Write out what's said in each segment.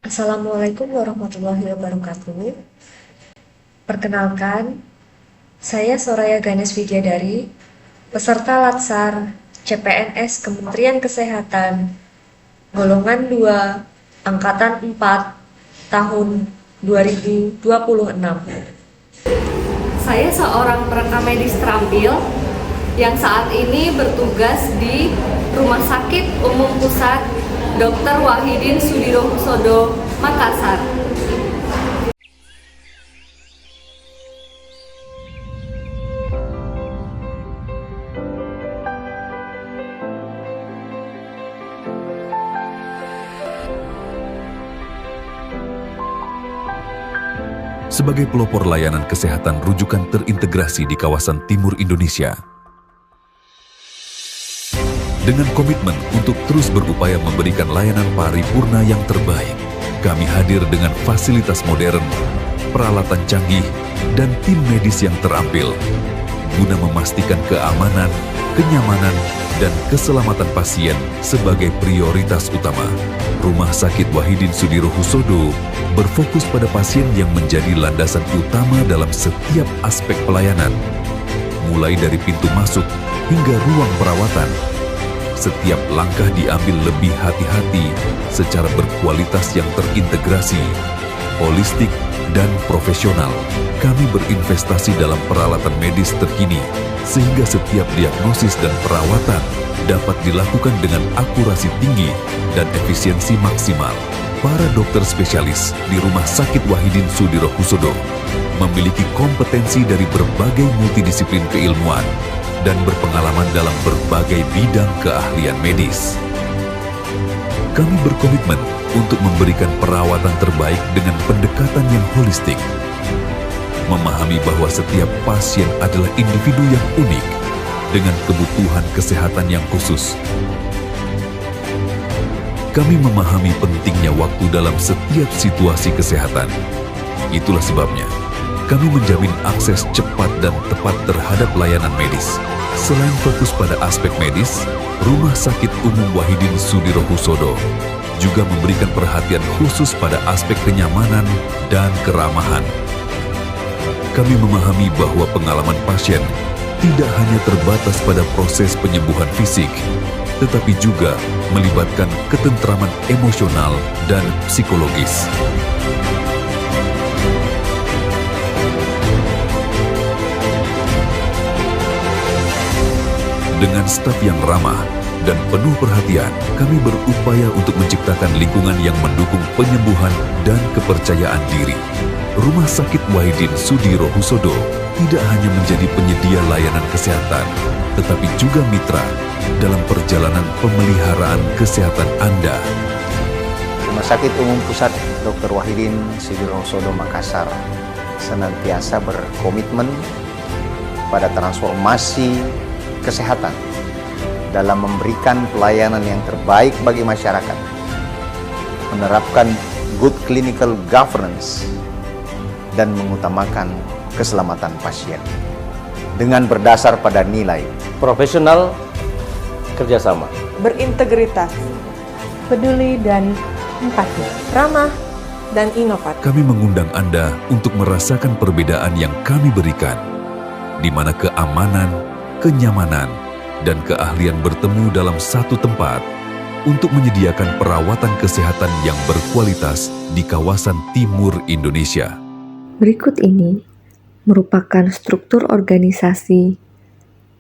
Assalamualaikum warahmatullahi wabarakatuh. Perkenalkan, saya Soraya Ganes Widyadari, peserta Latsar CPNS Kementerian Kesehatan, golongan 2, Angkatan 4, tahun 2026. Saya seorang perekam medis terampil yang saat ini bertugas di Rumah Sakit Umum Pusat Dr. Wahidin Sudirohusodo, Makassar. Sebagai pelopor layanan kesehatan rujukan terintegrasi di kawasan timur Indonesia. Dengan komitmen untuk terus berupaya memberikan layanan paripurna yang terbaik, kami hadir dengan fasilitas modern, peralatan canggih, dan tim medis yang terampil, guna memastikan keamanan, kenyamanan, dan keselamatan pasien sebagai prioritas utama. Rumah Sakit Wahidin Sudirohusodo berfokus pada pasien yang menjadi landasan utama dalam setiap aspek pelayanan, mulai dari pintu masuk hingga ruang perawatan. Setiap langkah diambil lebih hati-hati secara berkualitas yang terintegrasi, holistik, dan profesional. Kami berinvestasi dalam peralatan medis terkini, sehingga setiap diagnosis dan perawatan dapat dilakukan dengan akurasi tinggi dan efisiensi maksimal. Para dokter spesialis di Rumah Sakit Wahidin Sudirohusodo memiliki kompetensi dari berbagai multidisiplin keilmuan dan berpengalaman dalam berbagai bidang keahlian medis. Kami berkomitmen untuk memberikan perawatan terbaik dengan pendekatan yang holistik, memahami bahwa setiap pasien adalah individu yang unik dengan kebutuhan kesehatan yang khusus. Kami memahami pentingnya waktu dalam setiap situasi kesehatan. Itulah sebabnya kami menjamin akses cepat dan tepat terhadap layanan medis. Selain fokus pada aspek medis, Rumah Sakit Umum Wahidin Sudirohusodo juga memberikan perhatian khusus pada aspek kenyamanan dan keramahan. Kami memahami bahwa pengalaman pasien tidak hanya terbatas pada proses penyembuhan fisik, tetapi juga melibatkan ketentraman emosional dan psikologis. Dengan staf yang ramah dan penuh perhatian, kami berupaya untuk menciptakan lingkungan yang mendukung penyembuhan dan kepercayaan diri. Rumah Sakit Wahidin Sudirohusodo tidak hanya menjadi penyedia layanan kesehatan, tetapi juga mitra dalam perjalanan pemeliharaan kesehatan Anda. Rumah Sakit Umum Pusat Dr. Wahidin Sudirohusodo Makassar senantiasa berkomitmen pada transformasi kesehatan dalam memberikan pelayanan yang terbaik bagi masyarakat, menerapkan good clinical governance, dan mengutamakan keselamatan pasien dengan berdasar pada nilai profesional, kerjasama, berintegritas, peduli dan empati, ramah dan inovatif. Kami mengundang Anda untuk merasakan perbedaan yang kami berikan, di mana keamanan, kenyamanan, dan keahlian bertemu dalam satu tempat untuk menyediakan perawatan kesehatan yang berkualitas di kawasan timur Indonesia. Berikut ini merupakan struktur organisasi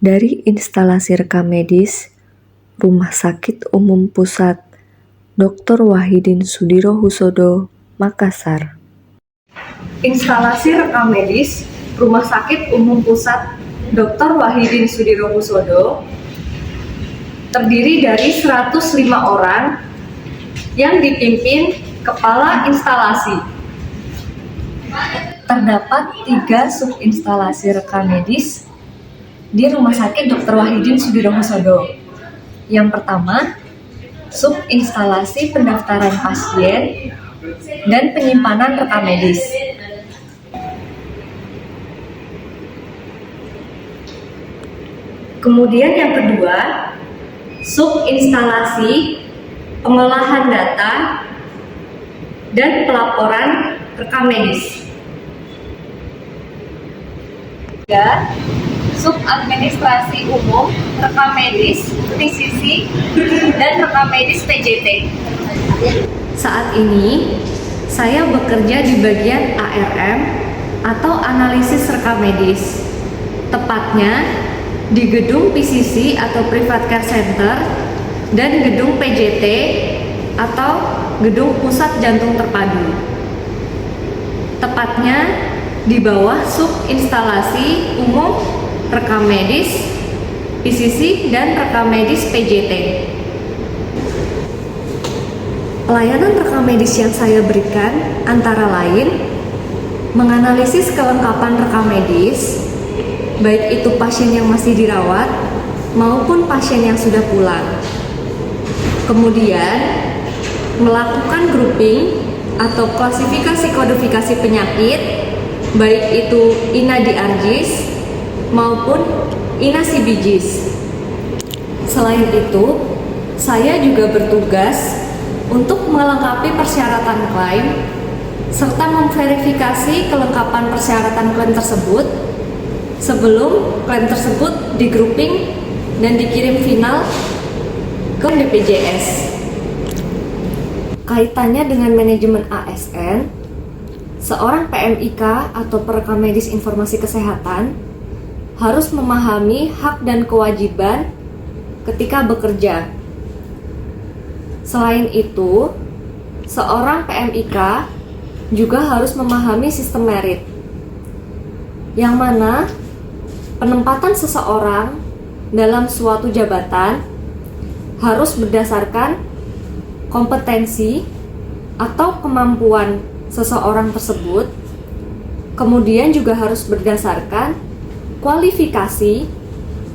dari instalasi rekam medis Rumah Sakit Umum Pusat Dr. Wahidin Sudirohusodo, Makassar. Instalasi rekam medis Rumah Sakit Umum Pusat Dr. Wahidin Sudirohusodo terdiri dari 105 orang yang dipimpin kepala instalasi. Terdapat 3 subinstalasi rekam medis di Rumah Sakit Dr. Wahidin Sudirohusodo. Yang pertama, subinstalasi pendaftaran pasien dan penyimpanan rekam medis. Kemudian yang kedua, subinstalasi pengolahan data dan pelaporan rekam medis. 3. Subadministrasi umum, rekam medis, PCC, dan rekam medis PJT. Saat ini, saya bekerja di bagian ARM atau analisis rekam medis. Tepatnya di gedung PCC atau Private Care Center dan gedung PJT atau gedung Pusat Jantung Terpadu. Tepatnya di bawah sub instalasi umum rekam medis, PCC, dan rekam medis PJT. Pelayanan rekam medis yang saya berikan antara lain menganalisis kelengkapan rekam medis, baik itu pasien yang masih dirawat maupun pasien yang sudah pulang. Kemudian melakukan grouping atau klasifikasi kodifikasi penyakit, baik itu INA DRGs maupun INA CBGs. Selain itu, saya juga bertugas untuk melengkapi persyaratan klaim serta memverifikasi kelengkapan persyaratan klaim tersebut sebelum klaim tersebut di-grouping dan dikirim final ke BPJS. Kaitannya dengan manajemen ASN, seorang PMIK atau perekam medis informasi kesehatan harus memahami hak dan kewajiban ketika bekerja. Selain itu, seorang PMIK juga harus memahami sistem merit, yang mana penempatan seseorang dalam suatu jabatan harus berdasarkan kompetensi atau kemampuan seseorang tersebut, kemudian juga harus berdasarkan kualifikasi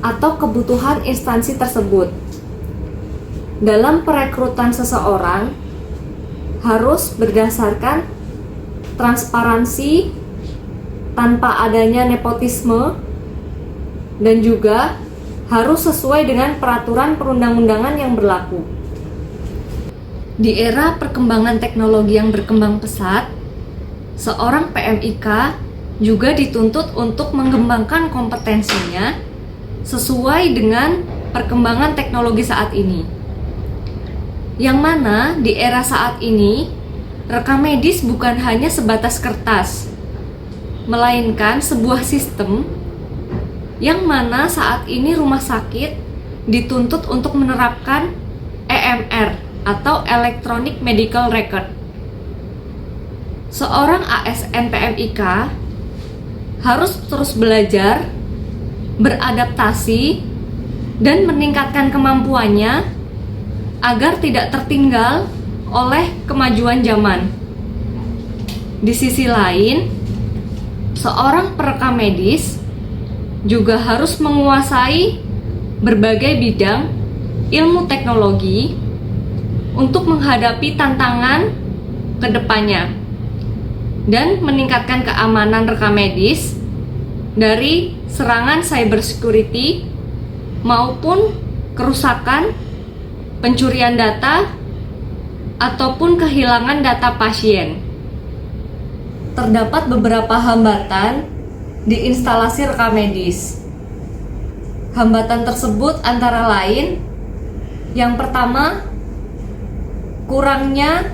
atau kebutuhan instansi tersebut. Dalam perekrutan seseorang harus berdasarkan transparansi tanpa adanya nepotisme dan juga harus sesuai dengan peraturan perundang-undangan yang berlaku. Di era perkembangan teknologi yang berkembang pesat, seorang PMIK juga dituntut untuk mengembangkan kompetensinya sesuai dengan perkembangan teknologi saat ini. Yang mana di era saat ini, rekam medis bukan hanya sebatas kertas, melainkan sebuah sistem yang mana saat ini rumah sakit dituntut untuk menerapkan EMR atau Electronic Medical Record. Seorang ASN PMIK harus terus belajar, beradaptasi, dan meningkatkan kemampuannya agar tidak tertinggal oleh kemajuan zaman. Di sisi lain, seorang perekam medis juga harus menguasai berbagai bidang ilmu teknologi untuk menghadapi tantangan ke depannya dan meningkatkan keamanan rekam medis dari serangan cybersecurity maupun kerusakan, pencurian data, ataupun kehilangan data pasien. Terdapat beberapa hambatan di instalasi rekam medis. Hambatan tersebut antara lain, yang pertama, kurangnya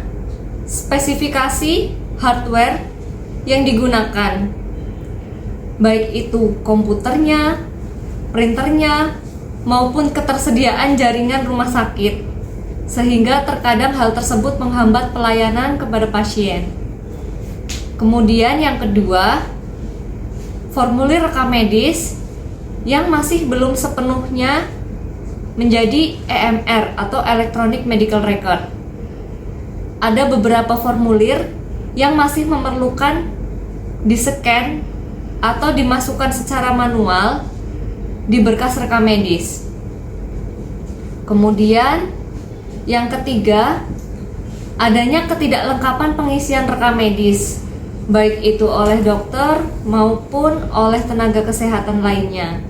spesifikasi hardware yang digunakan, baik itu komputernya, printernya, maupun ketersediaan jaringan rumah sakit, sehingga terkadang hal tersebut menghambat pelayanan kepada pasien. Kemudian yang kedua, formulir rekam medis yang masih belum sepenuhnya menjadi EMR atau Electronic Medical Record. Ada beberapa formulir yang masih memerlukan di-scan atau dimasukkan secara manual di berkas rekam medis. Kemudian yang ketiga, adanya ketidaklengkapan pengisian rekam medis, baik itu oleh dokter maupun oleh tenaga kesehatan lainnya.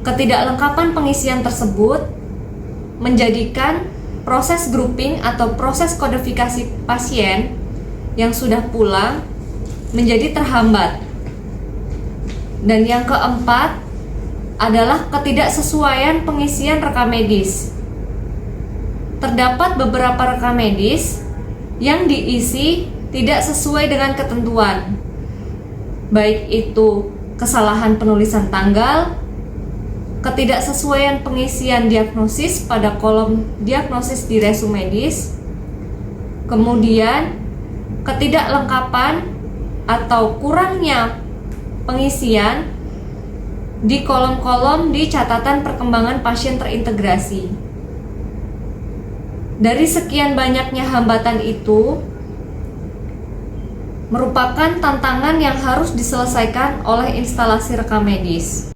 Ketidaklengkapan pengisian tersebut menjadikan proses grouping atau proses kodifikasi pasien yang sudah pulang menjadi terhambat. Dan yang keempat adalah ketidaksesuaian pengisian rekam medis. Terdapat beberapa rekam medis yang diisi tidak sesuai dengan ketentuan, baik itu kesalahan penulisan tanggal, ketidaksesuaian pengisian diagnosis pada kolom diagnosis di resume medis, kemudian ketidaklengkapan atau kurangnya pengisian di kolom-kolom di catatan perkembangan pasien terintegrasi. Dari sekian banyaknya hambatan itu, merupakan tantangan yang harus diselesaikan oleh instalasi rekam medis.